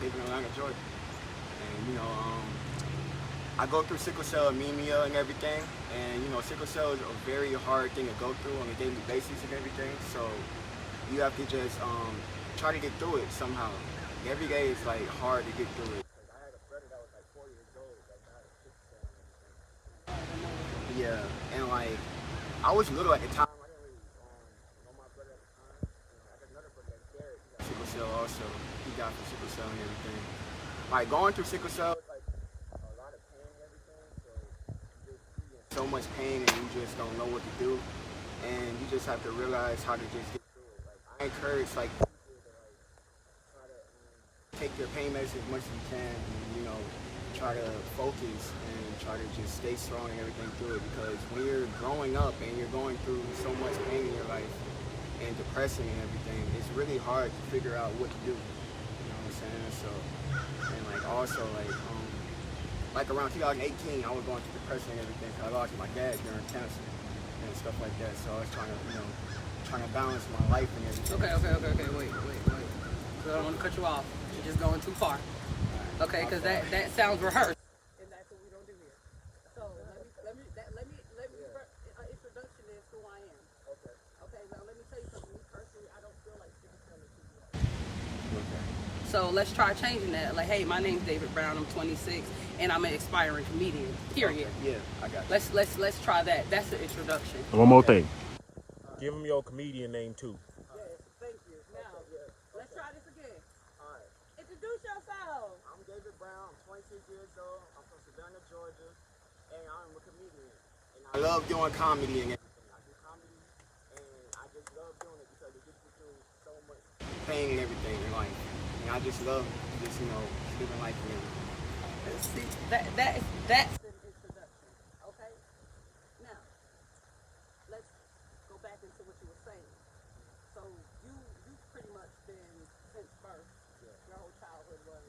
live in Atlanta, Georgia. And I go through sickle cell anemia and everything, and sickle cell is a very hard thing to go through on a daily basis and everything. So you have to just try to get through it somehow. Every day is like hard to get through it. I had a brother that was like 4 years old that died of sickle cell and everything. Yeah, and like I was little at the time. I didn't really know my brother at the time. I got another brother that's Garrett. He got sickle cell also. He died from sickle cell and everything. Like going through sickle cell, it's like a lot of pain and everything. So you just be in so much pain and you just don't know what to do. And you just have to realize how to just get through it. Like I encourage like people to like try to take their pain medicine as much as you can, and try to focus and try to just stay strong and everything through it. Because when you're growing up and you're going through so much pain in your life and depressing and everything, it's really hard to figure out what to do. You know what I'm saying? So, and like also like around 2018, I was going through depression and everything because I lost my dad during cancer and stuff like that. So I was trying to balance my life and everything. Okay. Wait. I don't want to cut you off. You're just going too far. Okay, because that sounds rehearsed. And that's what we don't do here. So let me introduction is who I am. Okay, now let me tell you something. Me personally, I don't feel like sickle cell is who you are. Okay. So let's try changing that. Like, hey, my name's David Brown. I'm 26, and I'm an aspiring comedian. Period. Okay. Yeah, I got you. Let's try that. That's the introduction. One more thing. Give him your comedian name too. Yes, thank you. Now, let's try this again. All right. Introduce yourself. I'm David Brown. I'm 26 years old. I'm from Savannah, Georgia, and I'm a comedian. And I love doing comedy and everything. I do comedy, and I just love doing it because it gets me through so much pain and everything in life. And I just love just living life and everything. See, that's an introduction. Okay. Now, let's go back into what you were saying. So you've pretty much been since birth. Your whole childhood was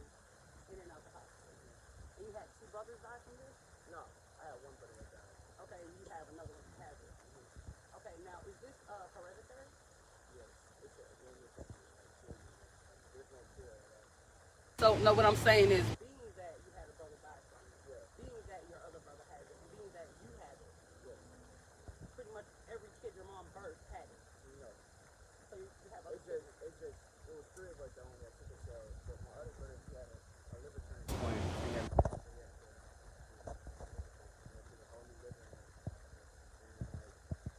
in and out the hospital. And you had two brothers die from this? No, I have one brother that died. Okay, you have another one that has it. Okay, now is this hereditary? Yes, it's a there's no cure. So no, what I'm saying is, being that you had a brother die from it, being that your other brother has it, and being that you had it, pretty much every kid your mom birthed had it. No. So you have other It was three of us that only had sickle cell, but my other brother, he had a liver transplant.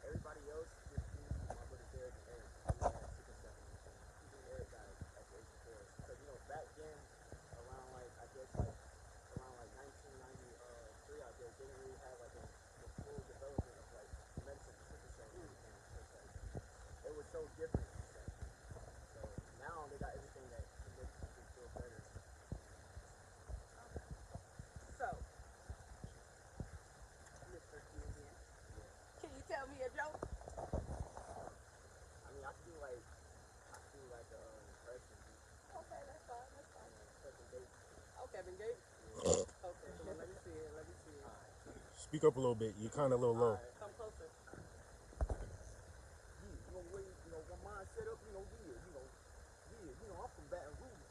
Everybody else, just me, my brother Derek, and Eric, we had sickle cell. Even Eric died at the age of 4. Because back then, around around 1993, I guess, they didn't really have like the full development of like medicine for sickle cell and everything. So it's like, it was so different. So now they got everything that makes people feel better. So, Mr. Comedian, can you tell me a joke? I mean, I could do like a impression. Okay, that's fine. Kevin Gates. Oh, Kevin Gates? Okay, come on, let me see it. Speak up a little bit. You're kind of a little low. Come closer. When mine set up, I'm from Baton Rouge,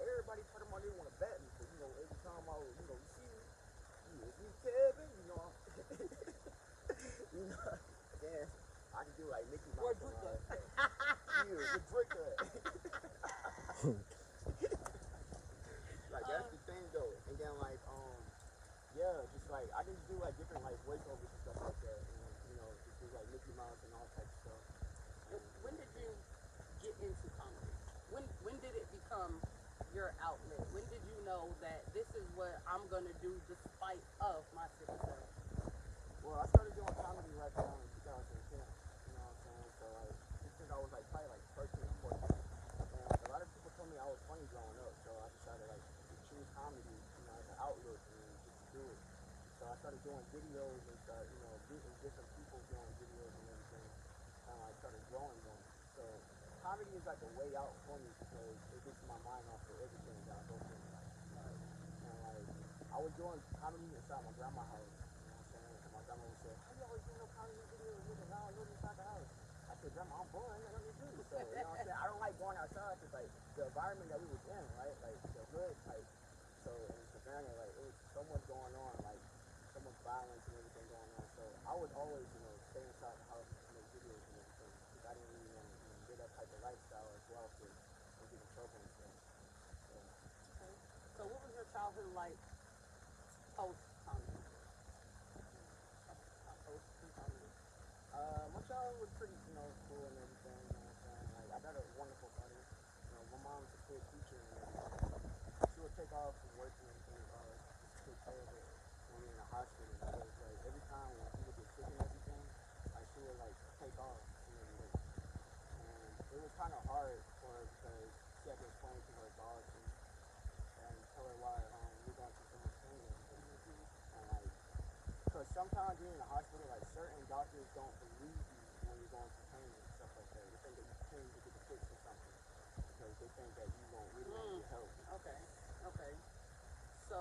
everybody talking about they want to bat me, but every time I, you see me, it's me, Kevin, then I can do like Mickey Mouse. Where's Drake at? Where's Drake at? Like that's the thing though, and then like just like I can do like different like voiceovers and stuff like that, and just do like Mickey Mouse and all types of stuff. When did you get into comedy? When did it become your outlet? When did you know that this is what I'm gonna do despite of my sickle cell? Well, I started doing comedy right around in 2010. You know what I'm saying? So like since I was like probably like 13 or 14, and a lot of people told me I was funny growing up, so I decided like to choose comedy, as an outlet and just do it. So I started doing videos and started, meeting different people doing videos and everything. I started growing them. So comedy is like a way out for me because it gets my mind off of everything that I go through in life. And like I was doing comedy inside my grandma's house. You know what I'm saying? And my grandma would say, "How you always doing no comedy videos? Nigga, now I live inside the house." I said, because I'm bored. I ain't got nothing to do. So, you know what I'm saying? I don't like going outside because, like, the environment that we was in, right? Like, the hood, like, so in Savannah, like, it was so much going on, like, so much violence and everything going on. So I would always, you know, stay inside the house and make videos and everything because I didn't really want to, you know, get that type of lifestyle as well to get in trouble and stuff. So, Okay. So what was your childhood like post comedy? Post comedy. my childhood was pretty, you know, cool and everything, you know what I'm saying? Like, I got a wonderful mother. You know, my mom's a good teacher and everything. She would take off from work and everything, just to take care of it when we were in the hospital. Because, like, every time when we would get sick and everything, like, she would, like, take off and everything. And it was kind of hard for her because she had to explain to her boss and tell her why we're going through so much pain and everything. And, like, because sometimes you're in the hospital, like certain doctors don't believe you when you're going through pain and stuff like that. They think that you came to get the fix or something because they think that you won't really want to get help. Okay. Okay. So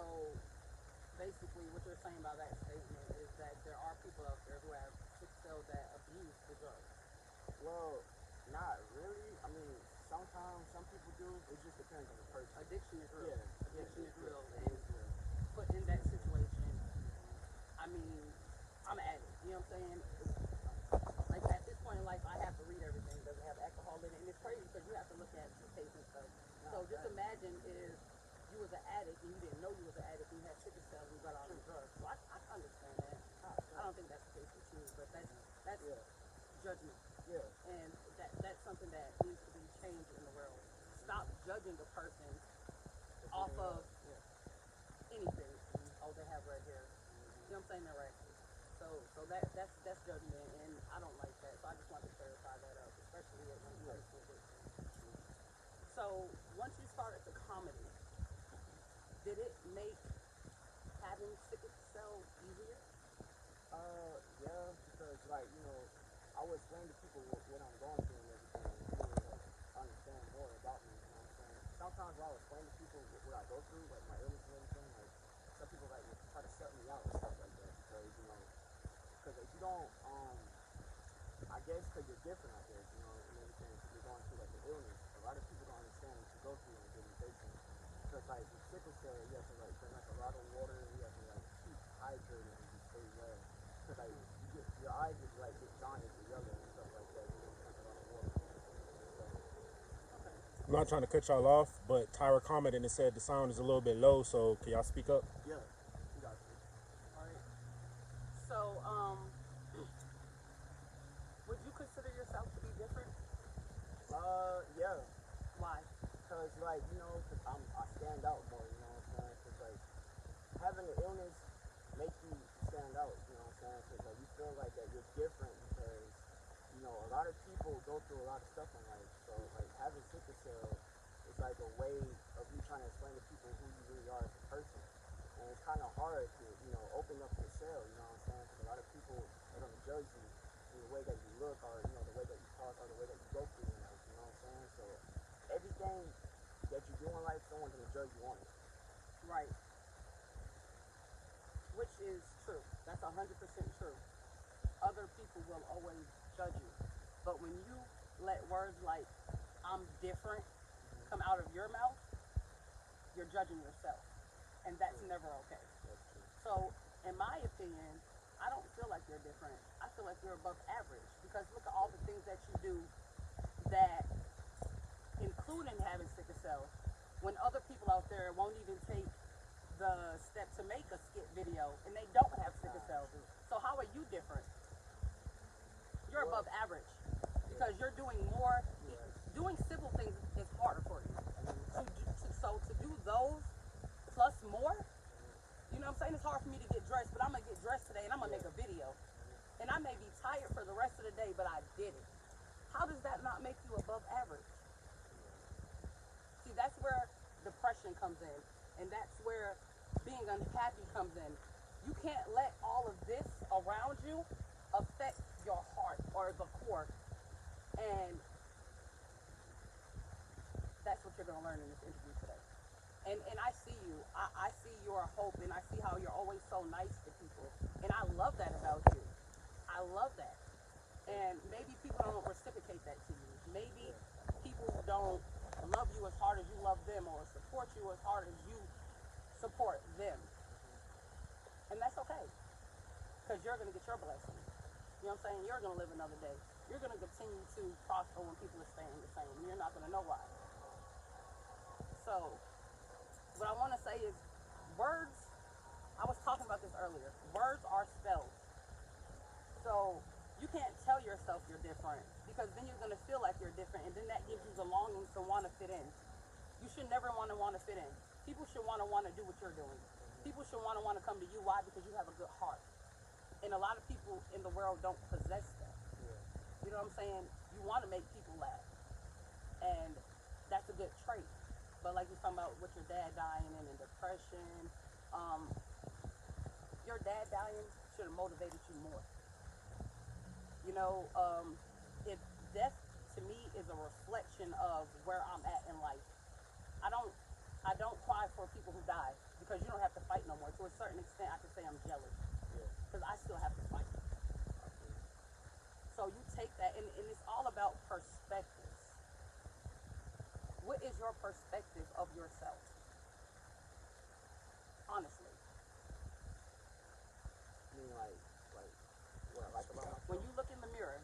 basically, what you're saying by that statement is that there are people out there who have sick cells that abuse the drugs. Well, not really. I mean, sometimes some people do. It just depends on the person. Addiction is real. Yeah. Addiction is real. It And is real. put in that situation, I mean, I'm an addict. You know what I'm saying? Like at this point in life, I have to read everything. Does it have alcohol in it? And it's crazy because you have to look at the taste and stuff. So just imagine if you was an addict and you didn't know you was an addict and you had sickle cell and you got all the drugs. So I understand that. I don't think that's the case with you, but that's judgment. Yeah. And that's something that needs to be changed in the world. Stop judging a person off of anything. Oh, they have red hair. You know what I'm saying? They're right. So that's judgment, and I don't like that. So I just wanted to clarify that up, especially when it comes to addiction. So once you started the comedy, did it make having sickle cell easier? Yeah, because like, you know, I would explain to people what I'm going through and everything, and people would like understand more about me, you know what I'm saying? Sometimes when I would explain to people what I go through, like my illness and everything, like some people like would try to shut me out and stuff like that because, you know, because if you don't, I guess because you're different, I guess, you know, and everything, because you're going through like the illness. A lot of people don't understand what you go through on a daily basis. Because like with sickle cell, you have to like drink like a lot of water, you have to like keep hydrated and just stay well. Because like your eyes just like get jaundiced or yellow and stuff like that. You don't drink a lot of water. So, I'm not trying to cut y'all off, but Tyra commented and said the sound is a little bit low, so can y'all speak up? yeah, you got you. Alright. So, would you consider yourself to be different? Yeah. Why? Because like, you know, cause I stand out more, you know what I'm saying? Because like having an illness makes you stand out, you know what I'm saying? Because like you feel like that you're different because, you know, a lot of people go through a lot of stuff in life. So like having sickle cell is like a way of you trying to explain to people who you really are as a person. And it's kind of hard to, you know, open up your shell, you know what I'm saying? Because a lot of people are going to judge you in the way that you look or, you know, the way that you talk or the way that you go through in life, you know what I'm saying? So everything that you do in life, someone's going to judge you on it. Right. Which is true. That's 100% true. Other people will always judge you. But when you let words like, I'm different, come out of your mouth, you're judging yourself. And that's never okay. That's true. So, in my opinion, I don't feel like you're different. I feel like you're above average. Because look at all the things that you do that, including having sickle cell, when other people out there won't even take the step to make a skit video and they don't have sickle cell. So how are you different? You're above average because you're doing more. Doing simple things is harder for you. So to do those plus more, you know what I'm saying? It's hard for me to get dressed, but I'm gonna get dressed today and I'm gonna make a video. And I may be tired for the rest of the day, but I did it. How does that not make you above average? See, that's where depression comes in, and that's where being unhappy comes in. You can't let all of this around you affect your heart or the core, and that's what you're going to learn in this interview today. And I see you. I see your hope, and I see how you're always so nice to people, and I love that about you. I love that. And maybe people don't reciprocate that to you. Maybe people don't love you as hard as you love them, or support you as hard as you support them. And that's okay. Because you're going to get your blessing. You know what I'm saying? You're going to live another day. You're going to continue to prosper when people are staying the same. You're not going to know why. So, what I want to say is, words, I was talking about this earlier. Words are spells. So, you can't tell yourself you're different, because then you're going to feel like you're different, and then that gives you the longing to want to fit in. You should never want to fit in. People should want to do what you're doing. People should want to come to you. Why? Because you have a good heart. And a lot of people in the world don't possess that. You know what I'm saying? You want to make people laugh. And that's a good trait. But like you're talking about with your dad dying and in depression, your dad dying should have motivated you more. You know, if death to me is a reflection of where I'm at in life. I don't cry for people who die, because you don't have to fight no more. To a certain extent, I can say I'm jealous, because I still have to fight. So you take that, and it's all about perspectives. What is your perspective of yourself? Honestly. I mean, like what I like about myself? When you look in the mirror,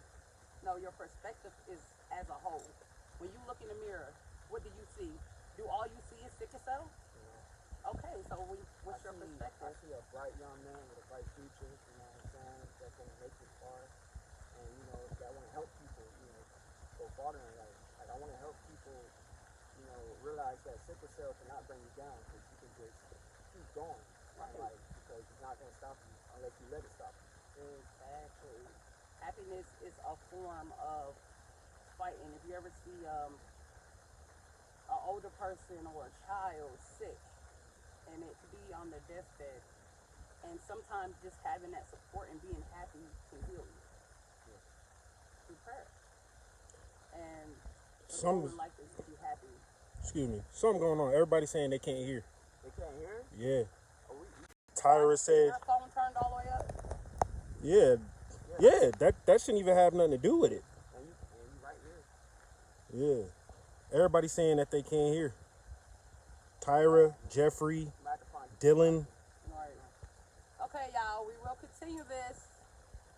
no, your perspective is as a whole. When you look in the mirror, what do you see? Do all you see is sickle cell? Okay, so what's your perspective? I see a bright young man with a bright future, you know what I'm saying, that's going to make it far, and, you know, that want to help people, you know, go farther in life. Like, I want to help people, you know, realize that sickle cell cannot bring you down, because you can just keep going, Right. because it's not going to stop you unless you let it stop you. Exactly. Happiness is a form of fighting. If you ever see an older person or a child sick, and it could be on their deathbed, and sometimes just having that support and being happy can heal you. Through prayer. And the goal in life is to be happy. Excuse me. Something going on. Everybody saying they can't hear. They can't hear? Yeah. Oh, Tyra said, Your phone turned all the way up? yeah, that shouldn't even have nothing to do with it. and you right here. Yeah. Everybody saying that they can't hear. Tyra, Jeffrey, Microphone. Dylan. Right. Okay, y'all, we will continue this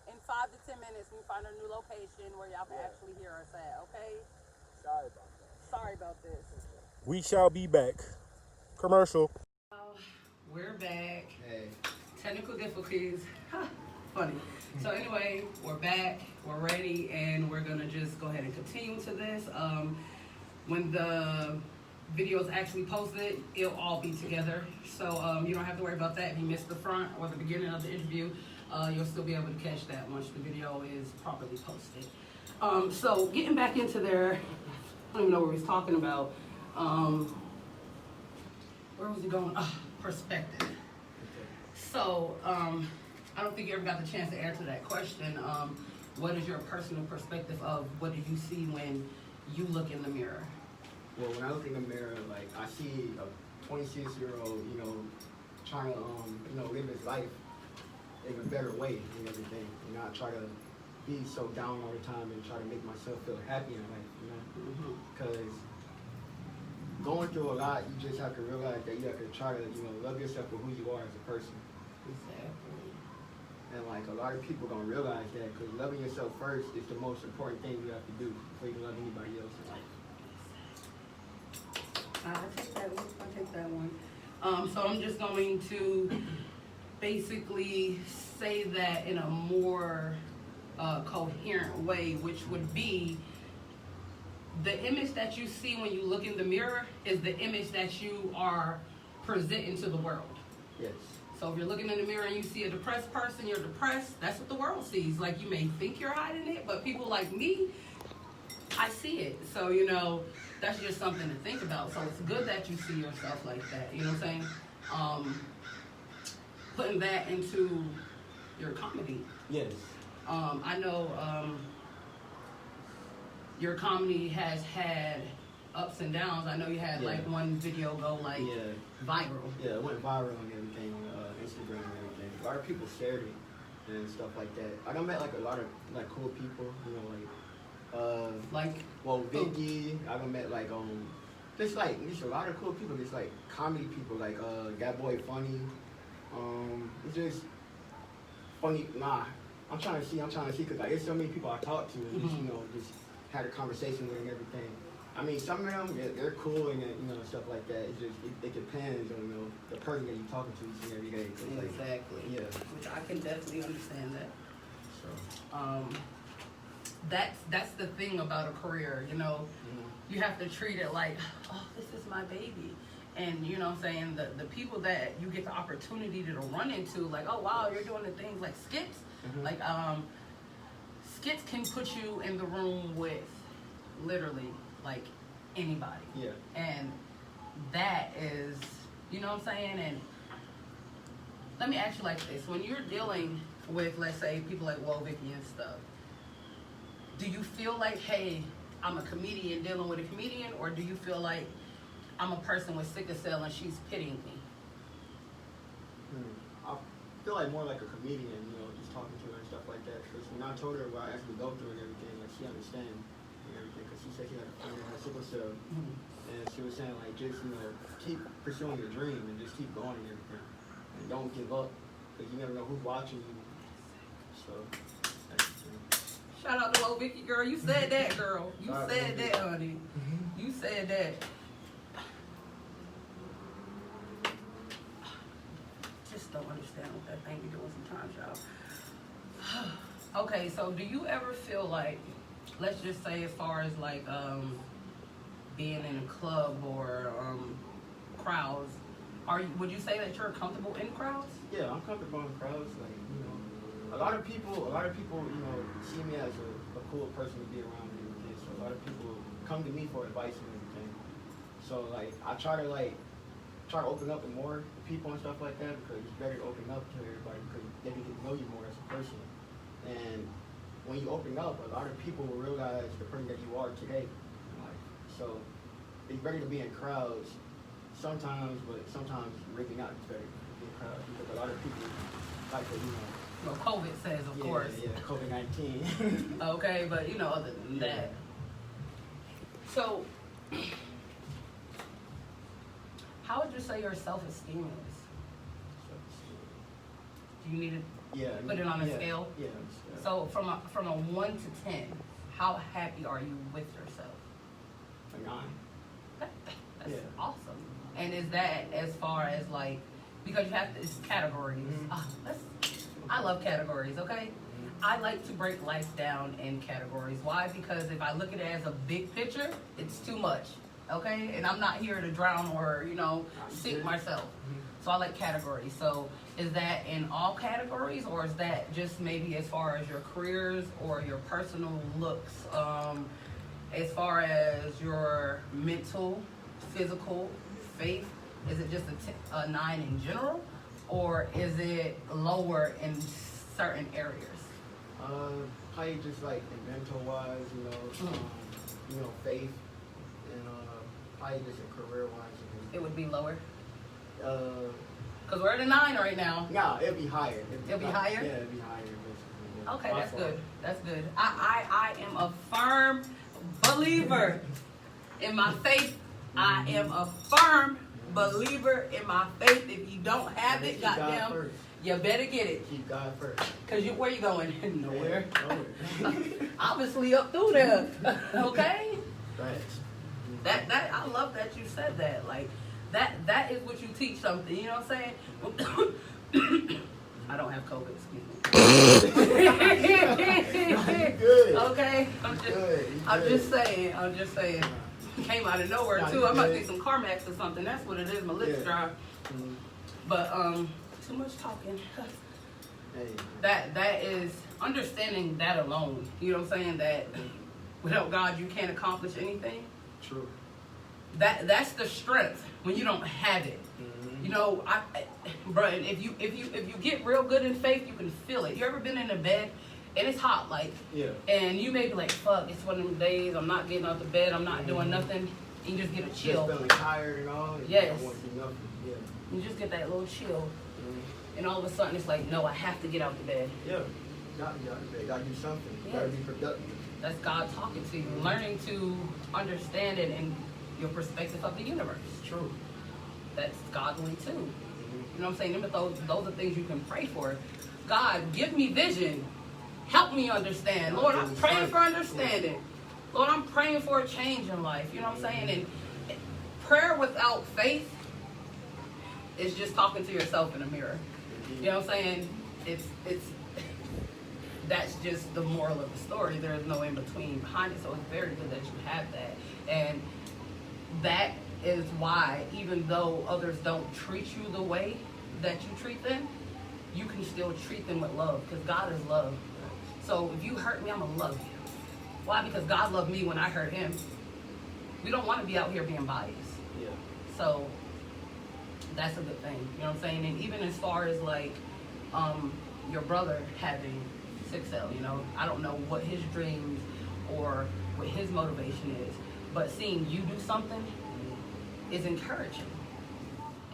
in 5 to 10 minutes. We find a new location where y'all can actually hear us at, okay? Sorry about that. Sorry about this. We shall be back. Commercial. We're back. Hey. Technical difficulties. Funny. So anyway, we're back, we're ready, and we're gonna just go ahead and continue to this. When the video is actually posted, it'll all be together. So you don't have to worry about that. If you missed the front or the beginning of the interview, you'll still be able to catch that once the video is properly posted. So getting back into there, I don't even know what we was talking about. Where was it going? Perspective. So, I don't think you ever got the chance to answer that question. What is your personal perspective of what do you see when you look in the mirror? Well, when I look in the mirror, like, I see a 26-year-old, you know, trying to, you know, live his life in a better way and everything. And not try to be so down all the time and try to make myself feel happy in life, you know? Because going through a lot, you just have to realize that you have to try to, you know, love yourself for who you are as a person. Exactly. And like a lot of people don't realize that, because loving yourself first is the most important thing you have to do before you can love anybody else in life. I take that one. So I'm just going to basically say that in a more coherent way, which would be the image that you see when you look in the mirror is the image that you are presenting to the world. Yes. So if you're looking in the mirror and you see a depressed person, you're depressed. That's what the world sees. Like, you may think you're hiding it, but people like me, I see it. So, you know, that's just something to think about. So it's good that you see yourself like that. You know what I'm saying? Putting that into your comedy. Yes. I know your comedy has had ups and downs. I know you had like one video go like viral. Yeah, it went viral and everything on Instagram and everything. A lot of people shared it. and stuff like that. I done met like a lot of like cool people, you know, Like, well, Vicky. I done met like just a lot of cool people, just like comedy people, like that boy Funny. It's just funny. Nah, I'm trying to see, cause like there's so many people I talk to, and just, you know, just had a conversation with and everything. I mean, some of them they're cool and you know stuff like that. It's just it depends on, you know, the person that you're talking to each and every day. 'Cause, like, exactly. yeah. Which I can definitely understand that. So. That's the thing about a career, you know. You have to treat it like, oh, this is my baby. And you know what I'm saying, the people that you get the opportunity to run into, like, oh wow, you're doing the things like skits. Like skits can put you in the room with literally like anybody. Yeah. And that is, you know what I'm saying? And let me ask you like this. When you're dealing with, let's say, people like Whoa Vicky and stuff, do you feel like, hey, I'm a comedian dealing with a comedian, or do you feel like I'm a person with sickle cell and she's pitying me? I feel like more like a comedian, you know, just talking to her and stuff like that. Because when I told her what I actually go through and everything, like she understands and everything. Because she said she had a friend that had sickle cell, and she was saying like, just, you know, keep pursuing your dream and just keep going and everything, and don't give up, because you never know who's watching you. So that's the thing. Shout out to Whoa Vicky, girl. You said that, girl. You said that, honey. You said that. Just don't understand what that thing be doing sometimes, y'all. Okay, so do you ever feel like, let's just say as far as like being in a club or crowds, would you say that you're comfortable in crowds? Yeah, I'm comfortable in crowds. Like, you know, a lot of people, you know, see me as a cool person to be around and everything. So a lot of people come to me for advice and everything. So like, I try to open up to more people and stuff like that, because it's better to open up to everybody because they can get to know you more as a person. And when you open up, a lot of people will realize the person that you are today. Like, so it's better to be in crowds sometimes, but sometimes really not. It's better to be in crowds because a lot of people like to, you know. Well, COVID says, of course. Yeah, COVID-19. Okay, but you know, other than that. So, how would you say your self-esteem is? Do you need to put it on a scale? Yeah. So from a 1 to 10, how happy are you with yourself? A 9. That's awesome. And is that as far as like, because you have to, it's categories. I love categories, okay? I like to break life down in categories. Why? Because if I look at it as a big picture, it's too much, okay? And I'm not here to drown or, you know, sink myself. So I like categories. So is that in all categories, or is that just maybe as far as your careers or your personal looks? As far as your mental, physical, faith, is it just a 9 in general? Or is it lower in certain areas? Probably just like in mental wise, you know, faith, and probably just in career wise. It would be lower? Because we're at a 9 right now. No, it'll be higher. It'll be higher? Yeah, it'll be higher. Basically, yeah. Okay, that's good. That's good. I am a firm believer in my faith. I am a firm believer in my faith. If you don't have it, goddamn, you better get it. Keep God first. Cause where you going? Nowhere. Nowhere. Obviously up through there. Okay. Right. That I love that you said that. Like that is what you teach something. You know what I'm saying? I don't have COVID. Excuse me. Good. Okay. I'm just saying. Came out of nowhere too. I must need some Carmex or something. That's what it is. My lips dry. But too much talking. Hey. That is understanding that alone. You know what I'm saying? That without God you can't accomplish anything. True. That's the strength when you don't have it. You know, bro. If you get real good in faith, you can feel it. You ever been in a bed and it's hot, like, and you may be like, fuck, it's one of them days, I'm not getting out the bed, I'm not doing nothing. You just get a chill. Just feeling tired and all. Yes. I want to do nothing. Yeah. You just get that little chill. and all of a sudden it's like, no, I have to get out the bed. Yeah. Gotta get out of bed. Gotta do something. Yeah. Gotta be productive. That's God talking to you, learning to understand it in your perspective of the universe. True. That's godly too. You know what I'm saying? Those are things you can pray for. God, give me vision. Help me understand. Lord, I'm praying for understanding. Lord, I'm praying for a change in life. You know what I'm saying? And prayer without faith is just talking to yourself in a mirror. You know what I'm saying? It's that's just the moral of the story. There is no in between behind it. So it's very good that you have that. And that is why, even though others don't treat you the way that you treat them, you can still treat them with love, because God is love. So if you hurt me, I'm gonna love you. Why? Because God loved me when I hurt him. We don't want to be out here being biased. Yeah. So that's a good thing. You know what I'm saying? And even as far as like your brother having 6L, you know, I don't know what his dreams or what his motivation is, but seeing you do something is encouraging.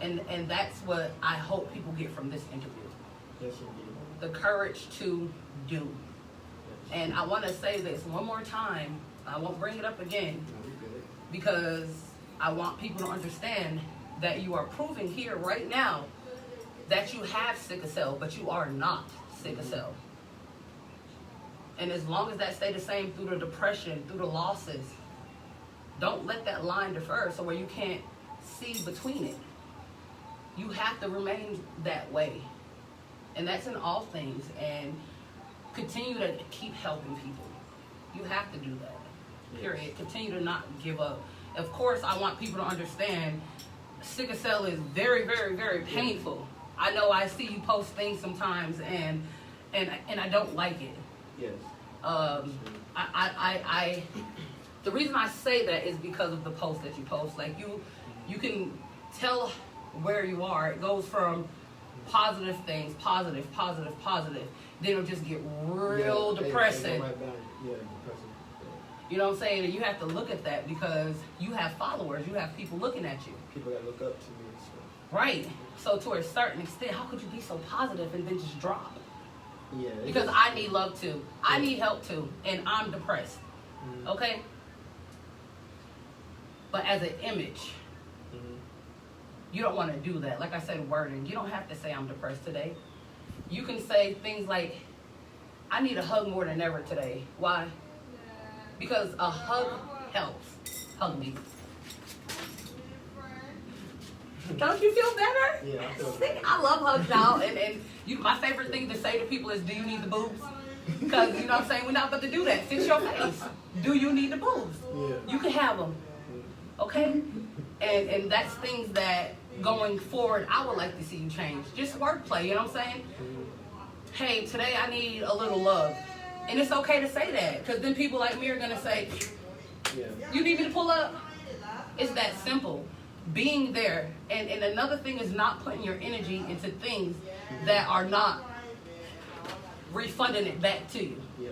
And that's what I hope people get from this interview. Yes, indeed. The courage to do. And I want to say this one more time. I won't bring it up again, No, we good. because I want people to understand that you are proving here right now that you have sickle cell, but you are not sickle cell. And as long as that stay the same through the depression, through the losses, don't let that line defer so where you can't see between it. You have to remain that way. And that's in all things. And continue to keep helping people. You have to do that. Period. Continue to not give up. Of course, I want people to understand sickle cell is very, very, very painful. I know I see you post things sometimes and I don't like it. Yes. I the reason I say that is because of the post that you post. Like you can tell where you are. It goes from positive things, positive. Then it'll just get real depressing. Right down. Yeah, depressing. You know what I'm saying? And you have to look at that because you have followers. You have people looking at you. People that look up to me and stuff. Right. So to a certain extent, how could you be so positive and then just drop? Yeah. Because I need love too. I need help too. And I'm depressed. Mhm. Okay? But as an image, Mhm. you don't want to do that. Like I said, wording. You don't have to say I'm depressed today. You can say things like, I need a hug more than ever today. Why? Because a hug helps. Hug me. Don't you feel better? Yeah, I feel See, better. I love hugs, y'all. And my favorite thing to say to people is, do you need the boobs? Because, you know what I'm saying, we're not about to do that. Fix your face. Do you need the boobs? Yeah. You can have them. Okay? And that's things that going forward, I would like to see you change. Just wordplay, you know what I'm saying? Hey, today I need a little love. And it's okay to say that, because then people like me are going to say, Yeah. you need me to pull up? It's that simple. Being there. And another thing is not putting your energy into things that are not refunding it back to you. Yeah.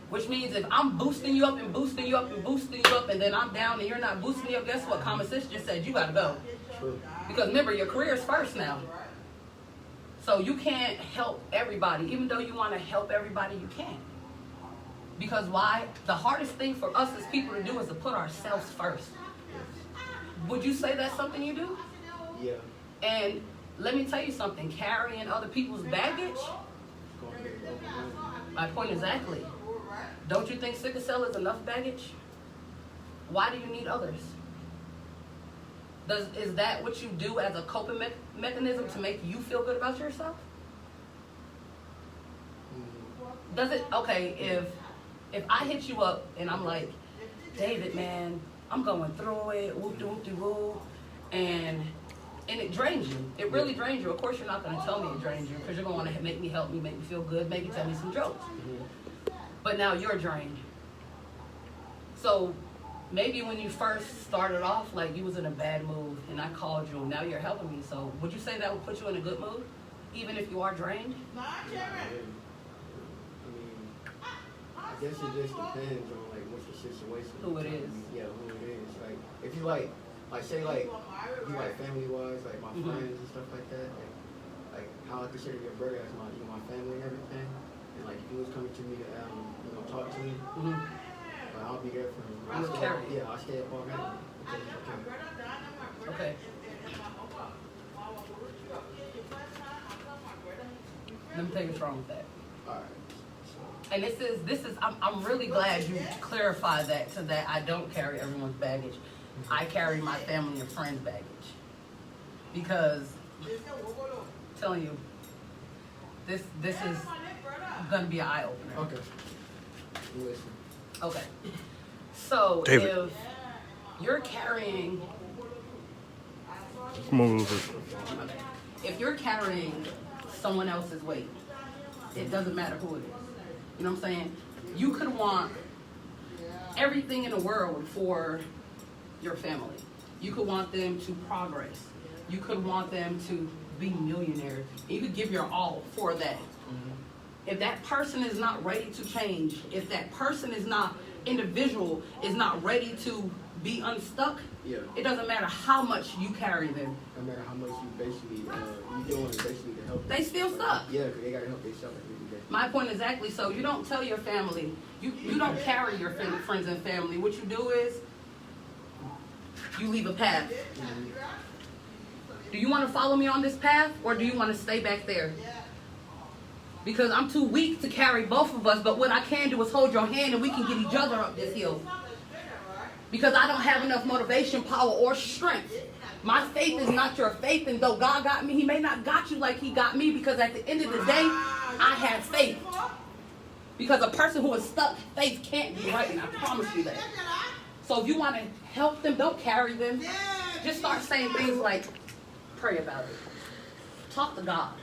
Which means if I'm boosting you up and boosting you up and boosting you up, and then I'm down and you're not boosting me up, guess what? Common sense just said you got to go. True. Because remember, your career is first now. So you can't help everybody. Even though you want to help everybody, you can't. Because why? The hardest thing for us as people to do is to put ourselves first. Would you say that's something you do? Yeah. And let me tell you something. Carrying other people's baggage, It's going to be overwhelming. my point exactly. Don't you think sickle cell is enough baggage? Why do you need others? Is that what you do as a coping mechanism to make you feel good about yourself? Mhm. Does it? Okay, if I hit you up and I'm like, David, man, I'm going through it, whoop-de-whoop-de-woo, and it drains you. It really drains you. Of course, you're not going to tell me it drains you, because you're going to want to make me help me, make me feel good, maybe tell me some jokes. But now you're drained. So maybe when you first started off, like you was in a bad mood, and I called you, and now you're helping me. So would you say that would put you in a good mood, even if you are drained? I mean, I guess it just depends on like what's the situation. Who it is. Yeah, who it is. Like if you like say like you like family wise, like my Mhm. friends and stuff like that. Like, like how I consider your brother as my, you know, my family and everything. And like if he was coming to me to, you know, talk to me, but I'll be there for him. You would carry. Yeah, I'll stay up all night. Okay. Okay. Let me tell you what's wrong with that. All right. And this is I'm really glad you clarified that so that I don't carry everyone's baggage. I carry my family and friends' baggage. Because I'm telling you, this is gonna be an eye opener. Okay. Listen. Okay. So David. if you're carrying Come on, a little bit. if you're carrying someone else's weight, it doesn't matter who it is. You know what I'm saying? You could want everything in the world for your family. You could want them to progress. You could want them to be millionaires. You could give your all for that. If that person is not ready to change, if that person is not individual, is not ready to be unstuck, Yeah. it doesn't matter how much you carry them. No matter how much you basically you doing basically to help them. They still stuck. Yeah, 'cause they gotta help themselves every day. My point exactly. So you don't tell your family, you don't carry your friends and family. What you do is you leave a path. Do you want to follow me on this path or do you want to stay back there? Because I'm too weak to carry both of us, but what I can do is hold your hand and we can get each other up this hill. Because I don't have enough motivation, power, or strength. My faith is not your faith, and though God got me, he may not got you like he got me, because at the end of the day, I have faith. Because a person who is stuck, faith can't be right, and I promise you that. So if you want to help them, don't carry them. Just start saying things like, pray about it. Talk to God.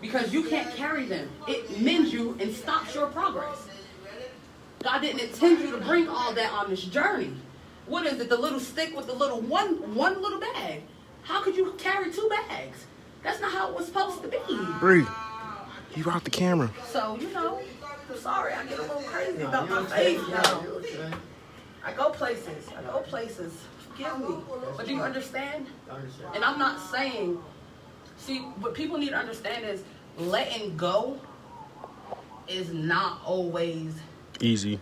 Because you can't carry them. It mends you and stops your progress. God didn't intend you to bring all that on this journey. What is it? The little stick with the little one little bag. How could you carry 2 bags? That's not how it was supposed to be. Breathe. You out the camera. So, you know, I'm sorry. I get a little crazy about my You're faith okay. now. You're okay. I go places. Forgive me. But do you understand? I understand. And I'm not saying, see, what people need to understand is letting go is not always, Easy.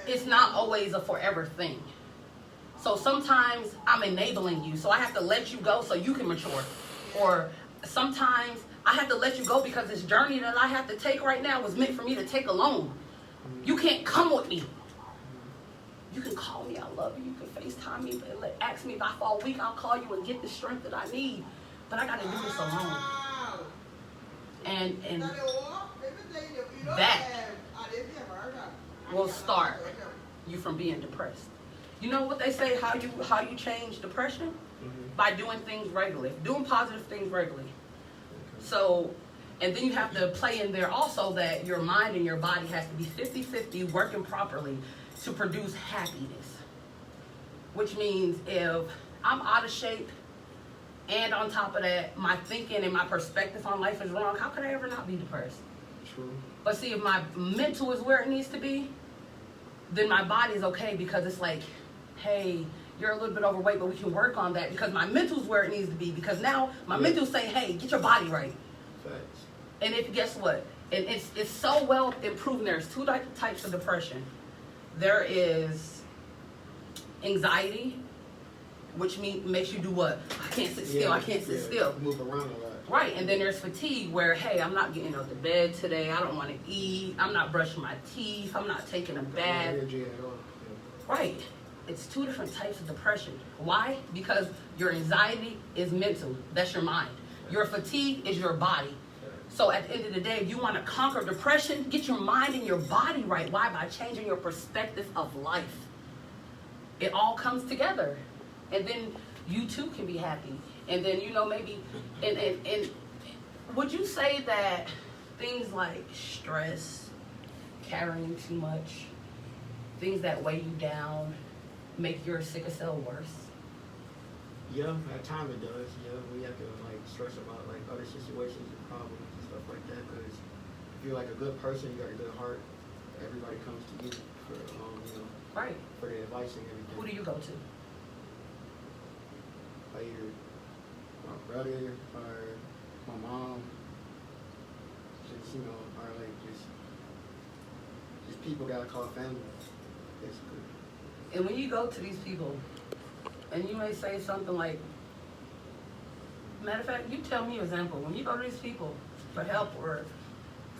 it's not always a forever thing. So sometimes I'm enabling you, so I have to let you go so you can mature. Or sometimes I have to let you go because this journey that I have to take right now was meant for me to take alone. You can't come with me. You can call me, I love you. You can FaceTime me, but ask me if I fall weak, I'll call you and get the strength that I need. But I gotta do this alone. And that will start you from being depressed. You know what they say, how you change depression? By doing things regularly, doing positive things regularly. So, and then you have to play in there also that your mind and your body has to be 50-50 working properly to produce happiness. Which means if I'm out of shape and on top of that, my thinking and my perspective on life is wrong, how could I ever not be depressed? True. But see, if my mental is where it needs to be, then my body's okay, because it's like, hey, you're a little bit overweight, but we can work on that, because my mental's where it needs to be, because now my mental's saying, hey, get your body right. Facts. And if guess what? And it's so well improved. There's 2 types of depression. There is anxiety, which makes you do what? I can't sit still. I can't sit still. Move around a lot. Right, and then there's fatigue where, hey, I'm not getting out of bed today. I don't want to eat. I'm not brushing my teeth. I'm not taking a bath. No energy at all. Right. It's 2 different types of depression. Why? Because your anxiety is mental. That's your mind. Your fatigue is your body. So at the end of the day, if you want to conquer depression, get your mind and your body right. Why? By changing your perspective of life. It all comes together. And then you too can be happy. And then, you know, maybe, and would you say that things like stress, carrying too much, things that weigh you down, make your sickle cell worse? Yeah, at times it does. Yeah, we have to like stress about like other situations and problems and stuff like that. Because if you're like a good person, you got a good heart, everybody comes to you for you know, Right. for the advice and everything. Who do you go to? Either my brother or my mom, just, are like just people that I call family, basically. And when you go to these people, and you may say something like, matter of fact, you tell me an example. When you go to these people for help or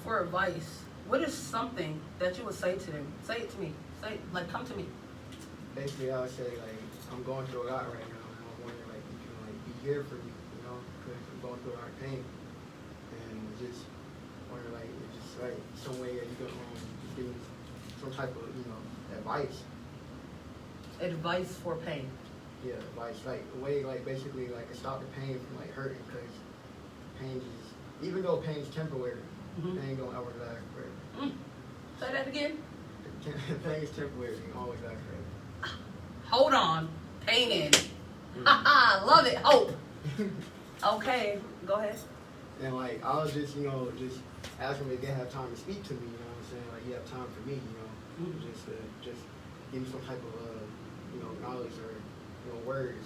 for advice, what is something that you would say to them? Say it to me. Come to me. Basically, I would say, like, I'm going through a lot right now, and I wonder, like, you can, like, be here for me, because I'm going through a lot of pain. And just wonder, like, it's just, like, some way that you can give me some type of, advice. Advice for pain. Yeah, advice, like, a way, like, basically, like, to stop the pain from, like, hurting, because pain is, even though pain is temporary, pain don't ever last forever. Say that again. Pain is temporary, it always lasts forever. Hold on. Pain in. Haha, love it. Hope. Okay, go ahead. And, like, I was just, just asking if they have time to speak to me, you know what I'm saying? Like, you have time for me, just give me some type of, knowledge or, words,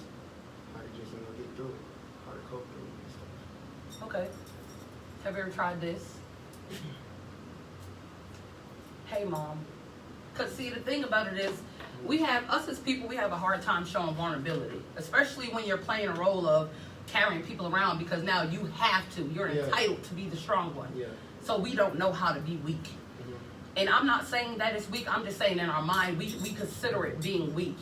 how to just, get through it, how to cope through it and stuff. Okay. Have you ever tried this? Hey, Mom. Because, see, the thing about it is, us as people, we have a hard time showing vulnerability, especially when you're playing a role of carrying people around, because now you have to. You're entitled to be the strong one. Yeah. So we don't know how to be weak. And I'm not saying that it's weak. I'm just saying in our mind, we consider it being weak.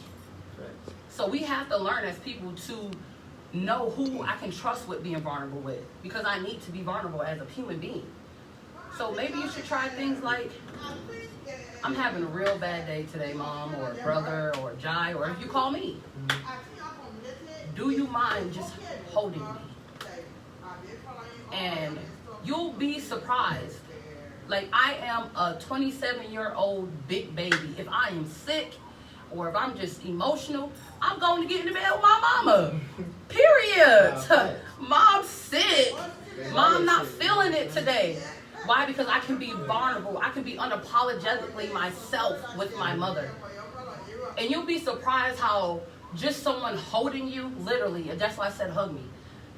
Right. So we have to learn as people to know who I can trust with being vulnerable with, because I need to be vulnerable as a human being. So maybe you should try things like, I'm having a real bad day today, Mom, or brother, or Jai, or if you call me. Do you mind just holding me? And you'll be surprised. Like, I am a 27-year-old big baby. If I am sick or if I'm just emotional, I'm going to get in the bed with my mama. Period. Mom's sick. Mom not feeling it today. Why? Because I can be vulnerable. I can be unapologetically myself with my mother. And you'll be surprised how just someone holding you, literally, that's why I said hug me.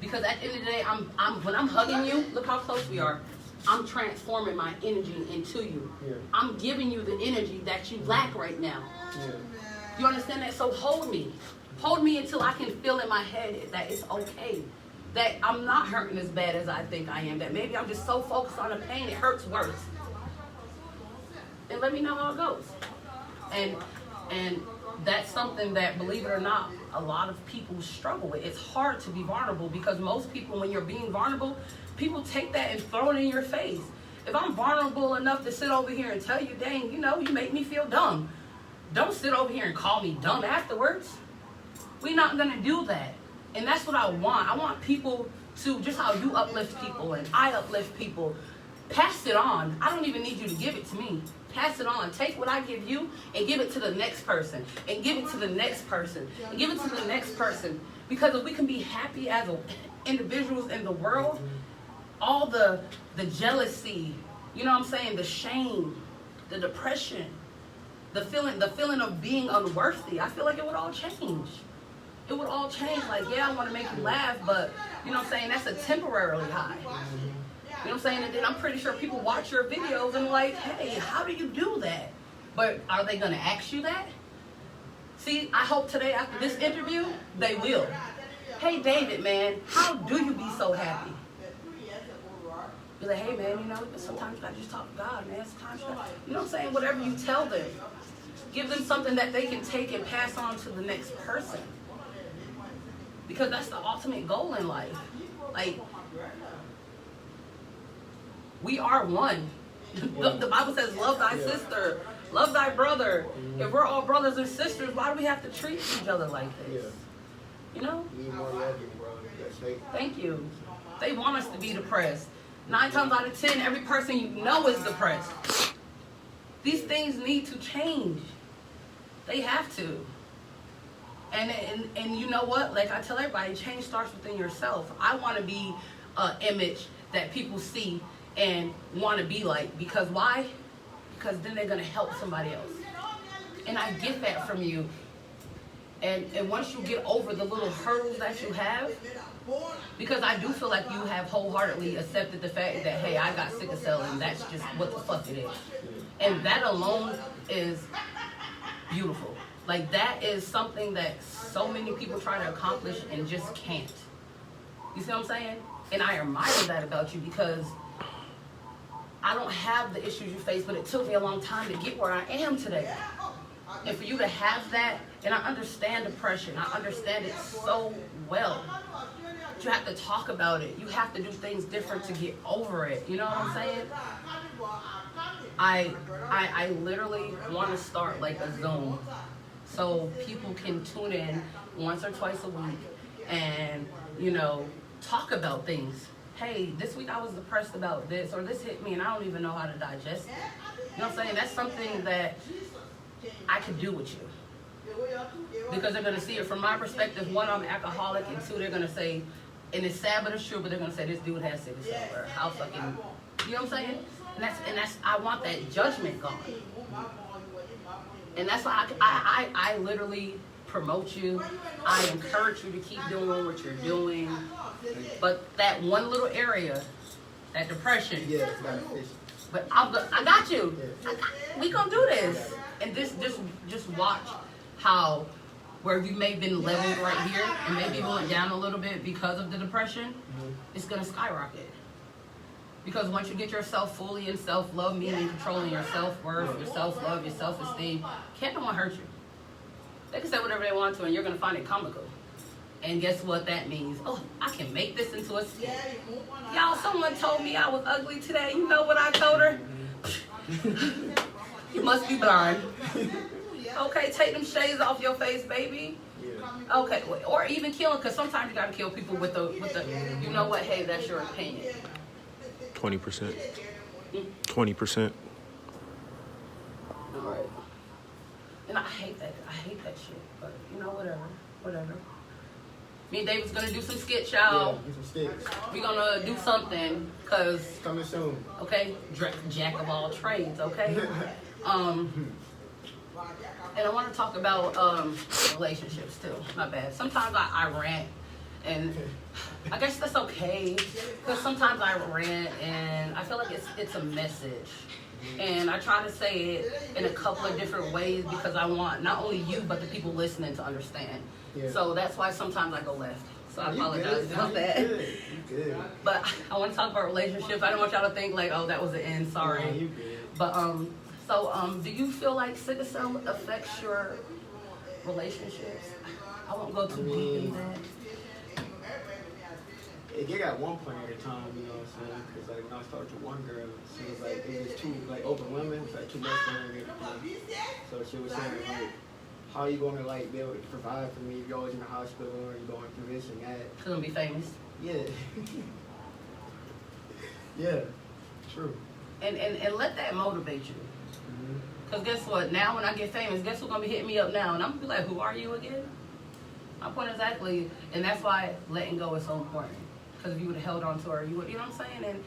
Because at the end of the day, when I'm hugging you, look how close we are. I'm transforming my energy into you. Yeah. I'm giving you the energy that you lack right now. Yeah. You understand that? So hold me. Hold me until I can feel in my head that it's okay. That I'm not hurting as bad as I think I am. That maybe I'm just so focused on the pain, it hurts worse. And let me know how it goes. And that's something that, believe it or not, a lot of people struggle with. It's hard to be vulnerable because most people, when you're being vulnerable, people take that and throw it in your face. If I'm vulnerable enough to sit over here and tell you, dang, you make me feel dumb. Don't sit over here and call me dumb afterwards. We're not going to do that. And that's what I want. I want people to, just how you uplift people and I uplift people, pass it on. I don't even need you to give it to me. Pass it on. Take what I give you and give it to the next person. And give it to the next person. And give it to the next person. Because if we can be happy as individuals in the world, all the jealousy, the shame, the depression, the feeling of being unworthy, I feel like it would all change. It would all change. Like, yeah, I want to make you laugh, but, that's a temporarily high. And then I'm pretty sure people watch your videos and like, hey, how do you do that? But are they going to ask you that? See, I hope today after this interview, they will. Hey, David, man, how do you be so happy? Be like, hey, man, sometimes you got to just talk to God, man. Sometimes you know what I'm saying? Whatever you tell them, give them something that they can take and pass on to the next person. Because that's the ultimate goal in life. Like, we are one. The Bible says, love thy sister, love thy brother. If we're all brothers and sisters, why do we have to treat each other like this? Need more love, bro. Thank you. They want us to be depressed. 9 times out of 10, every person you know is depressed. These things need to change. They have to. And you know what? Like I tell everybody, change starts within yourself. I want to be an image that people see and want to be like. Because why? Because then they're going to help somebody else. And I get that from you. And once you get over the little hurdles that you have, Because I do feel like you have wholeheartedly accepted the fact that, hey, I got sickle cell and that's just what the fuck it is. And that alone is beautiful. Like, that is something that so many people try to accomplish and just can't. You see what I'm saying? And I admire that about you because I don't have the issues you face, but it took me a long time to get where I am today. And for you to have that, and I understand depression, I understand it so well. But you have to talk about it. You have to do things different to get over it. You know what I'm saying? I literally want to start like a Zoom so people can tune in once or twice a week and, you know, talk about things. Hey, this week I was depressed about this, or this hit me and I don't even know how to digest it. You know what I'm saying? That's something that I could do with you. Because they're going to see it from my perspective. One, I'm alcoholic, and two, they're going to say, and it's sad but it's true, but they're going to say, this dude has sickle cell, or how fucking, you know what I'm saying? And that's I want that judgment gone. And that's why I literally promote you. I encourage you to keep doing what you're doing. But that one little area, that depression, Yeah, it's got a fish. but I got you. We gonna do this. And just watch how where you may have been leveled right here and maybe going down a little bit because of the depression, it's gonna skyrocket. Because once you get yourself fully in self-love, meaning controlling your self-worth, your self-love, your self-esteem, can't no one hurt you. They can say whatever they want to and you're gonna find it comical. And guess what that means? Oh, I can make this into a skit. Y'all, someone told me I was ugly today. You know what I told her? You must be blind. Okay, take them shades off your face, baby. Okay, or even kill them, because sometimes you gotta kill people with the, you know what, hey, that's your opinion. 20%. 20%. Alright. And I hate that shit, but you know, whatever. Me and David's gonna do some skits, y'all. Yeah, get some sticks. We're gonna do something, cause, Coming soon. okay, jack of all trades, okay? And I want to talk about relationships too. My bad. Sometimes I rant, and I guess that's okay, because sometimes I rant and I feel like it's a message. And I try to say it in a couple of different ways because I want not only you but the people listening to understand. Yeah. So that's why sometimes I go left. So I You apologize good. about You that. good. You good. But I want to talk about relationships. I don't want y'all to think like, oh, that was the end. Sorry. Nah, you good. But do you feel like sickle cell affects your relationships? I won't go too deep in that. It get at one point at a time, you know what I'm saying? Because like when I started with one girl, she was like, it was too like overwhelming, it's like too much for her and everything. So she was saying like, how are you gonna like be able to provide for me if you're always in the hospital or you're going through this and that? It's gonna be famous. Yeah. Yeah. True. And let that motivate you. Mm-hmm. Because guess what? Now when I get famous, guess who's gonna be hitting me up now? And I'm gonna be like, who are you again? My point exactly, and that's why letting go is so important. Because if you would have held on to her, you would, you know what I'm saying? And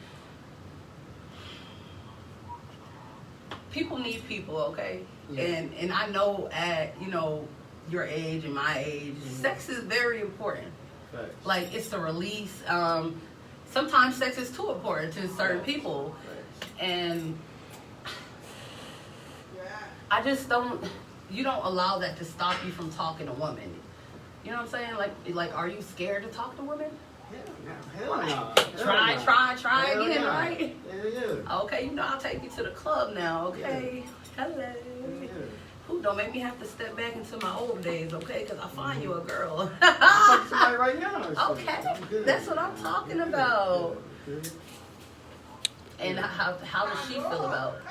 people need people, okay? Yeah. And I know at, you know, your age and my age, sex is very important. Right. Like, it's the release. Sometimes sex is too important to certain people. Right. And I just don't, you don't allow that to stop you from talking to women. You know what I'm saying? Like, are you scared to talk to women? Hell no. Try Hell again, yeah. right? Hell yeah. Okay, you know, I'll take you to the club now, okay? Hello. Yeah. Ooh, don't make me have to step back into my old days, okay? Because I find you a girl. Fuck somebody right now. or something. Okay, I'm good. that's what I'm talking about. Good. And how does she feel about it?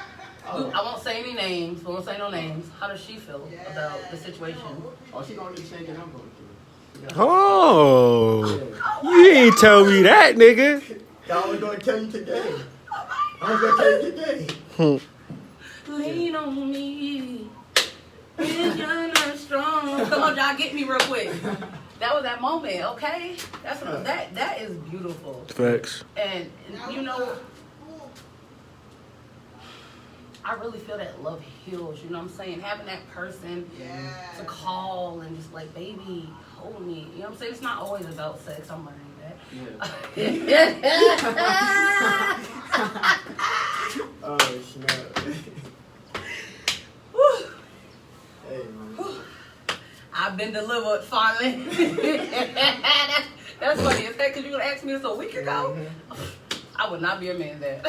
I won't say any names. We won't say no names. How does she feel about the situation? Oh, she gonna be shaking. I'm going through. Oh, you ain't tell me that, nigga. I was gonna tell you today. I was gonna tell you today. Lean on me. If you're not strong. Come on, y'all, get me real quick. That was that moment, okay? That's what that is beautiful. Facts. And you know, I really feel that love heals, you know what I'm saying? Having that person to call and just like, baby, hold me. You know what I'm saying? It's not always about sex. I'm learning that. Oh snap! Whew. Hey man. I've been delivered finally. That's funny. Is that because you would ask me this a week ago? I would not be a man then.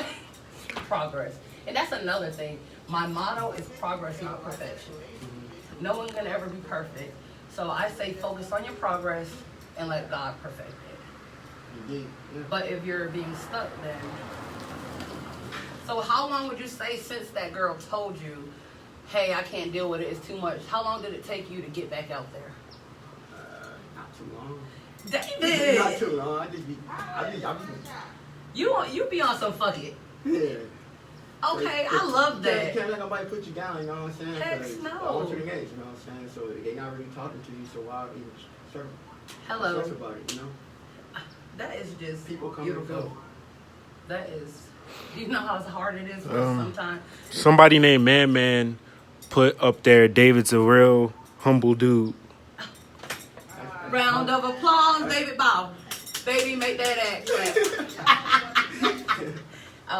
Progress. And that's another thing. My motto is progress, not perfection. No one can ever be perfect. So I say focus on your progress and let God perfect it. Indeed. Yeah. But if you're being stuck, then. So how long would you say since that girl told you, hey, I can't deal with it, it's too much? How long did it take you to get back out there? Not too long. David! Not too long. I just be. You be on some fuck it. Yeah. Okay, I love that. Can't let nobody put you down, you know what I'm saying? Heck 'Cause no. I want you to engage, you know what I'm saying? So they not really talking to you, so why even stress Hello. about it, you know? That is just People come and beautiful. go. That is. Do you know how hard it is sometimes? Somebody named Man put up there, David's a real humble dude. Round of applause, David Bow. Baby, make that act clap.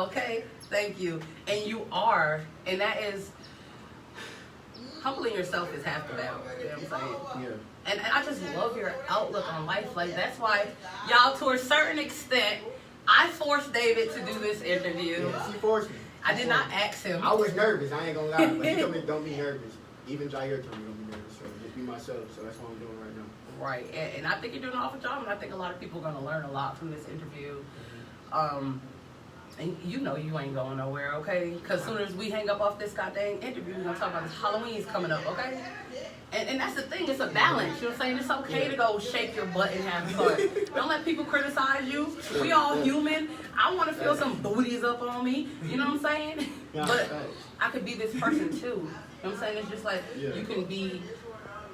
Okay, thank you. And you are, and that is, humbling yourself is half the battle. You know what I'm saying? Yeah. And I just love your outlook on life. Like, that's why, y'all, to a certain extent, I forced David to do this interview. Yeah, she forced me. I did not ask him. I was nervous, I ain't gonna lie, but he told me don't be nervous. Even Jair told me don't be nervous, so just be myself, so that's what I'm doing right now. Right, and I think you're doing an awful job, and I think a lot of people are going to learn a lot from this interview. And you know you ain't going nowhere, okay? Because as soon as we hang up off this goddamn interview, we're going to talk about this Halloween's coming up, okay? And that's the thing, it's a balance. You know what I'm saying? It's okay to go shake your butt and have fun. Don't let people criticize you. We all human. I want to feel some booties up on me. You know what I'm saying? Yeah, But thanks. I could be this person too. You know what I'm saying? It's just like you can be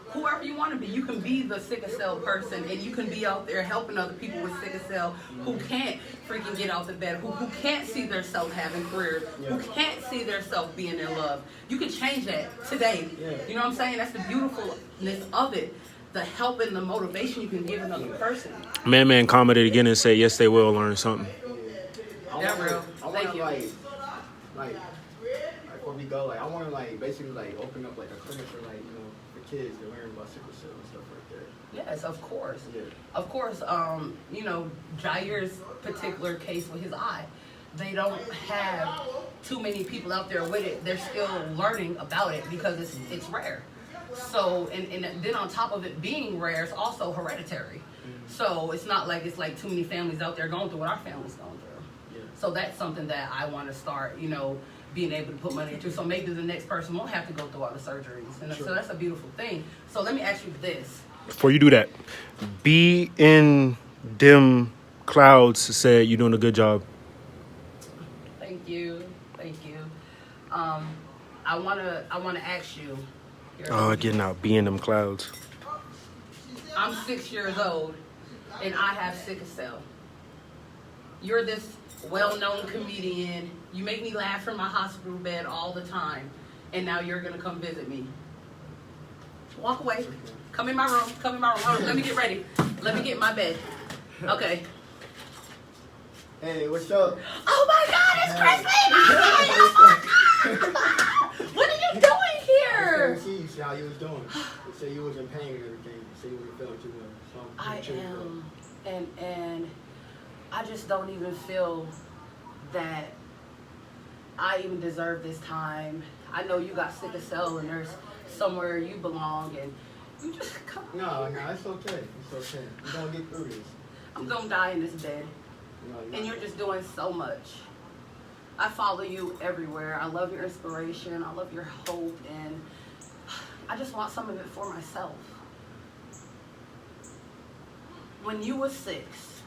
whoever you want to be. You can be the sickle cell person, and you can be out there helping other people with sickle cell who can't freaking get out of bed, who can't see their self having careers, who can't see their self being in love. You can change that today. You know what I'm saying? That's the beautifulness of it. The help and the motivation you can give another person. Man commented again and said, yes, they will learn something. That real. Thank you. Like before we go, like I want to like basically like open up like a clinic for like for kids to learn about sickle cell and stuff like that. Yes, of course. Yeah. Of course, Jair's particular case with his eye, they don't have too many people out there with it. They're still learning about it because it's rare. So, and then on top of it being rare, it's also hereditary. So it's not like it's like too many families out there going through what our family's going through. Yeah. So that's something that I want to start, being able to put money into. So maybe the next person won't have to go through all the surgeries. And so that's a beautiful thing. So let me ask you this. Before you do that, Be in Dim Clouds said you're doing a good job. Thank you. I wanna ask you. Getting out, Be in them clouds. I'm 6 years old, and I have sickle cell. You're this well-known comedian. You make me laugh from my hospital bed all the time, and now you're gonna come visit me. Walk away. Come in my room. Hold on, let me get ready. Let me get in my bed. Okay. Hey, what's up? Oh my God, it's Christmas! What are you doing I here? was see you, see how you was doing. You said you was in pain and everything. You said you wasn't feeling too well. So I chill, bro. am, and I just don't even feel that I even deserve this time. I know you got sickle cell and there's somewhere you belong, and you just come. No, it's okay. It's okay. We're gonna get through this. I'm gonna die in this bed, and you're just doing so much. I follow you everywhere. I love your inspiration. I love your hope, and I just want some of it for myself. When you were 6,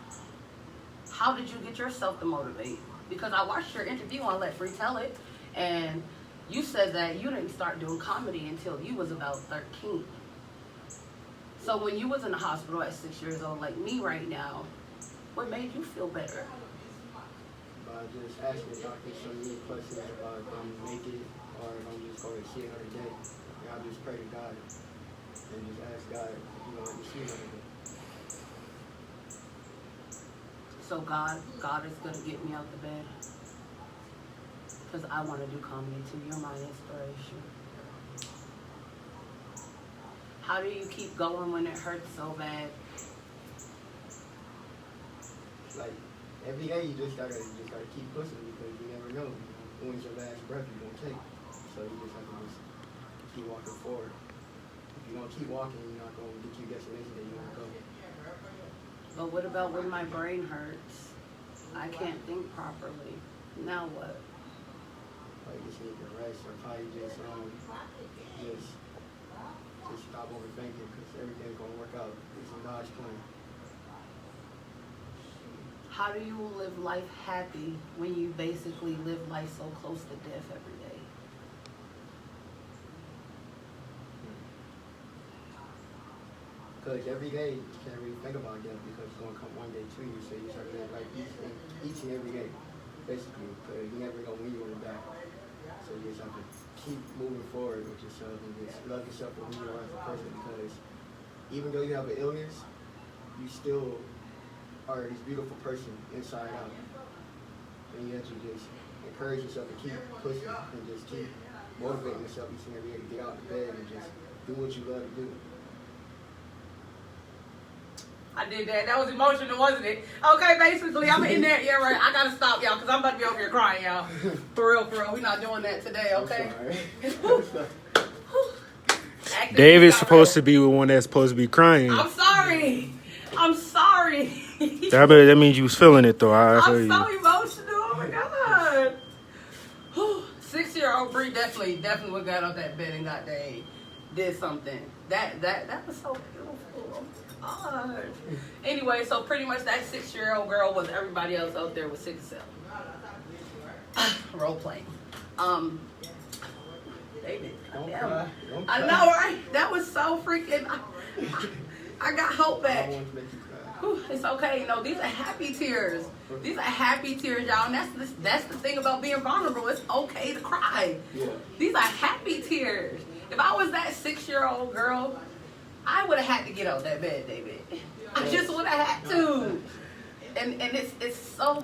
how did you get yourself to motivate? Because I watched your interview on Let Free Tell It, and you said that you didn't start doing comedy until you was about 13. So when you was in the hospital at 6 years old, like me right now, what made you feel better? By just asking the doctor so many questions about if I'm naked or if I'm just going to see another day. And I'll just pray to God and just ask God, to see another day. So God is gonna get me out the bed. Because I want to do comedy too. You're my inspiration. How do you keep going when it hurts so bad? Like every day, you just gotta keep pushing because you never know when's your last breath you're gonna take. So you just have to just keep walking forward. If you don't keep walking, you're not gonna get to your destination that you want to go. But what about when my brain hurts? I can't think properly. Now what? Like you just need to rest, or probably just stop overthinking because everything's gonna work out. It's in God's plan. How do you live life happy when you basically live life so close to death every day? Because every day you can't really think about death because it's gonna come one day to you. So you start to live like each and every day, basically. Because you never know when you're gonna die. So you just have to keep moving forward with yourself and just love yourself for who you are as a person. Because even though you have an illness, you still are this beautiful person inside out. And you have to just encourage yourself to keep pushing and just keep motivating yourself each and every day to get out of bed and just do what you love to do. I did that. That was emotional, wasn't it? Okay, basically, I'm in that era. Right. I gotta stop, y'all, because I'm about to be over here crying, y'all. For real. We're not doing that today, okay? David's supposed to be the one that's supposed to be crying. I'm sorry. That means you was feeling it, though. I I'm heard so you. emotional. Oh my God. 6-year-old Bree definitely would got out that bed and did something. That was so beautiful. Oh my God. Anyway, so pretty much that 6-year-old girl was everybody else out there with sickle cell. Role playing. David. Don't Damn. cry. Don't I cry. know, right? That was so freaking. I got hope I back. don't want to make you cry. Whew, it's okay. No, these are happy tears. These are happy tears, y'all. And that's the thing about being vulnerable. It's okay to cry. Yeah. These are happy tears. If I was that 6-year-old girl, I would have had to get out that bed, David. I just would have had to. And it's so.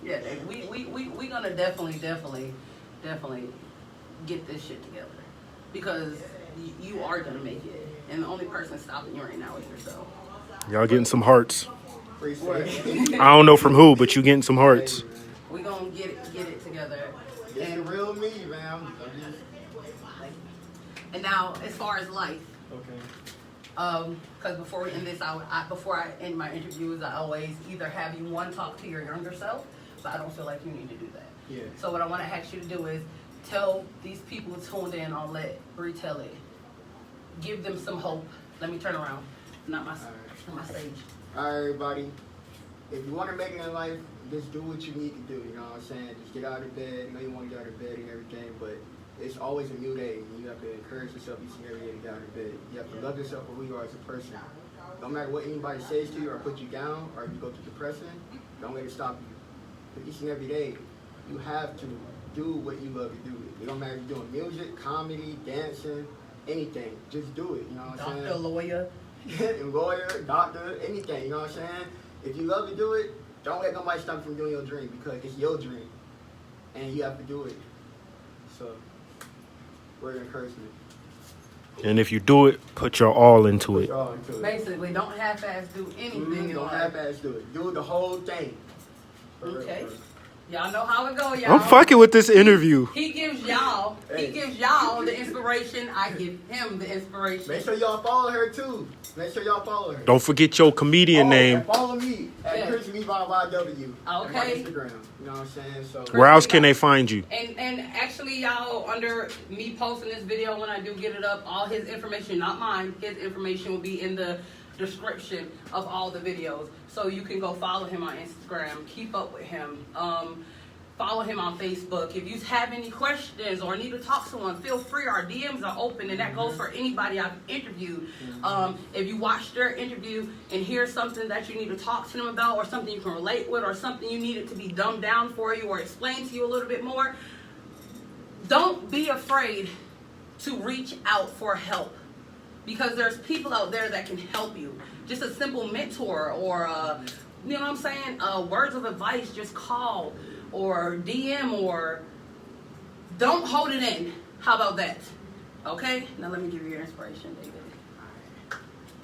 Yeah, David, we gonna definitely get this shit together because you are gonna make it, and the only person stopping you right now is yourself. Y'all getting some hearts. Appreciate it. I don't know from who, but you getting some hearts. We gonna get it together. It's the real me, man. And now, as far as life, Okay. because before we end this, before I end my interviews, I always either have you talk to your younger self, but I don't feel like you need to do that. Yeah. So what I want to ask you to do is tell these people tuned in on Let Bree Tell It. Give them some hope. Let me turn around. Not my stage. All right, everybody. If you want to make it in life, just do what you need to do. You know what I'm saying? Just get out of bed. I know you want to get out of bed and everything, but it's always a new day. And you have to encourage yourself each and every day to get out of bed. You have to love yourself for who you are as a person. No matter what anybody says to you or put you down or if you go through depression, don't let it stop you. But each and every day, you have to do what you love to do. It don't matter if you're doing music, comedy, dancing, anything. Just do it. You know what I'm saying? Doctor, lawyer. Lawyer, doctor, anything, you know what I'm saying? If you love to do it, don't let nobody stop you from doing your dream because it's your dream and you have to do it. So, word of encouragement. And if you do it, put your all into it. Y'all into it. Basically, don't half-ass do anything in Don't life. half-ass do it. Do the whole thing. For real, Okay. for real. Y'all know how it go, y'all. I'm fucking with this interview. He gives y'all the inspiration. I give him the inspiration. Make sure y'all follow her too. Make sure y'all follow her. Don't forget your comedian name. And follow me at Yeah. Chris Levi YW. on my Okay. Instagram. You know what I'm saying? So Where else can they find you? And actually, y'all, under me posting this video, when I do get it up, all his information, not mine, his information will be in the description of all the videos. So you can go follow him on Instagram, keep up with him. Follow him on Facebook. If you have any questions or need to talk to someone, feel free. Our DMs are open, and that goes for anybody I've interviewed. If you watch their interview and hear something that you need to talk to them about, or something you can relate with, or something you need it to be dumbed down for you or explained to you a little bit more, don't be afraid to reach out for help. because there's people out there that can help you. Just a simple mentor or, you know what I'm saying? Words of advice, just call or DM or don't hold it in. How about that? Okay? Now let me give you your inspiration, David.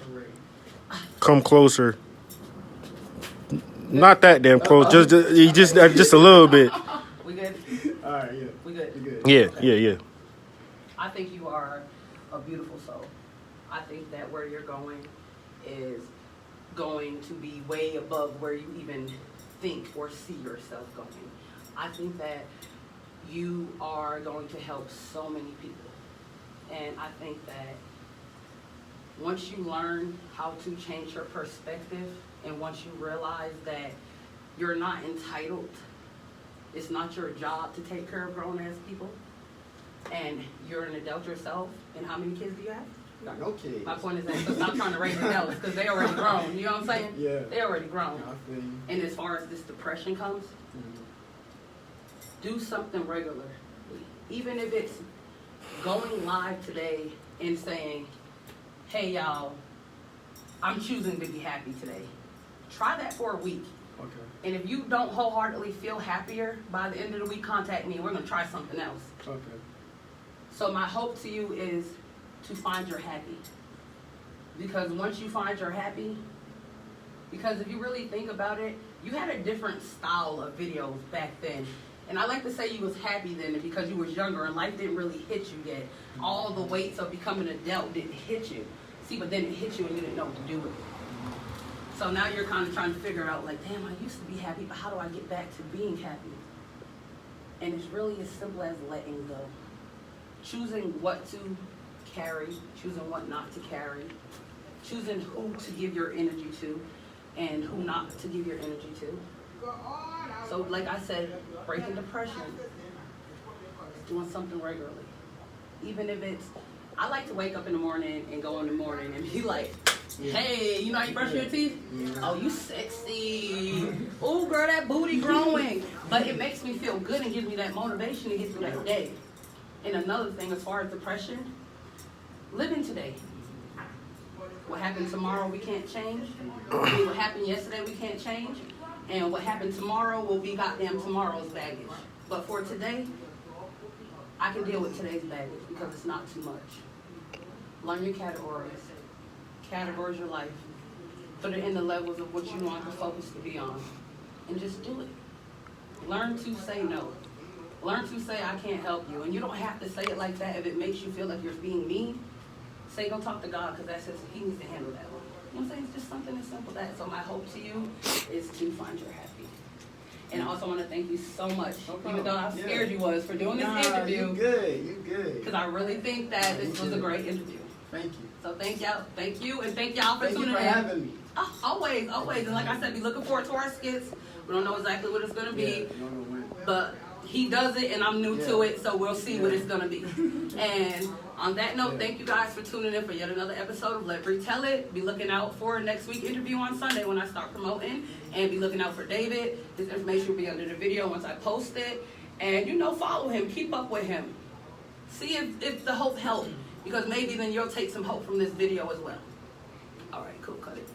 I'm ready. Come closer. Not that damn close. Just a little bit. We good? All right, yeah. We good? You good? Yeah. I think you are a beautiful soul. I think that where you're going is going to be way above where you even think or see yourself going. I think that you are going to help so many people. And I think that once you learn how to change your perspective and once you realize that you're not entitled, it's not your job to take care of grown-ass people, and you're an adult yourself, and how many kids do you have? Got no kids. My point is that, so stop trying to raise adults, because they already grown, you know what I'm saying? Yeah. They already grown. I feel you. And as far as this depression comes, do something regularly. Even if it's going live today and saying, hey y'all, I'm choosing to be happy today. Try that for a week. Okay. And if you don't wholeheartedly feel happier, by the end of the week, contact me and we're gonna try something else. Okay. So my hope to you is to find your happy. Because once you find your happy, because if you really think about it, you had a different style of videos back then. And I like to say you was happy then because you was younger and life didn't really hit you yet. All the weights of becoming an adult didn't hit you. See, but then it hit you and you didn't know what to do with it. So now you're kind of trying to figure out like, damn, I used to be happy, but how do I get back to being happy? And it's really as simple as letting go. Choosing what to carry, choosing what not to carry, choosing who to give your energy to and who not to give your energy to. So like I said, breaking depression, doing something regularly. Even if it's, I like to wake up in the morning and go in the morning and be like, hey, you know how you brush your teeth? Oh, you sexy. Oh, girl, that booty growing. But it makes me feel good and gives me that motivation to get through that day. And another thing, as far as depression, living today. What happened tomorrow, we can't change. What happened yesterday, we can't change. And what happened tomorrow will be goddamn tomorrow's baggage. But for today, I can deal with today's baggage because it's not too much. Learn your categories. Categorize your life. Put it in the levels of what you want the focus to be on. And just do it. Learn to say no. Learn to say I can't help you. And you don't have to say it like that if it makes you feel like you're being mean. Say go talk to God because that's he needs to handle that one. You know what I'm saying? It's just something as simple as that. So my hope to you is to find your happy. And I also want to thank you so much, even though how scared you was for doing this interview. You good. You good. Because I really think that this was a great interview. Thank you. So thank you, and thank y'all for Thank you tuning for in. having me. Oh, always. And like I said, be looking forward to our skits. We don't know exactly what it's going to be, Yeah, don't know when. but he does it and I'm new to it, so we'll see what it's going to be. And on that note, thank you guys for tuning in for yet another episode of Let Bree Tell It. Be looking out for next week's interview on Sunday when I start promoting, and be looking out for David. His information will be under the video once I post it. And, follow him. Keep up with him. See if the hope helped, because maybe then you'll take some hope from this video as well. All right, cool. Cut it.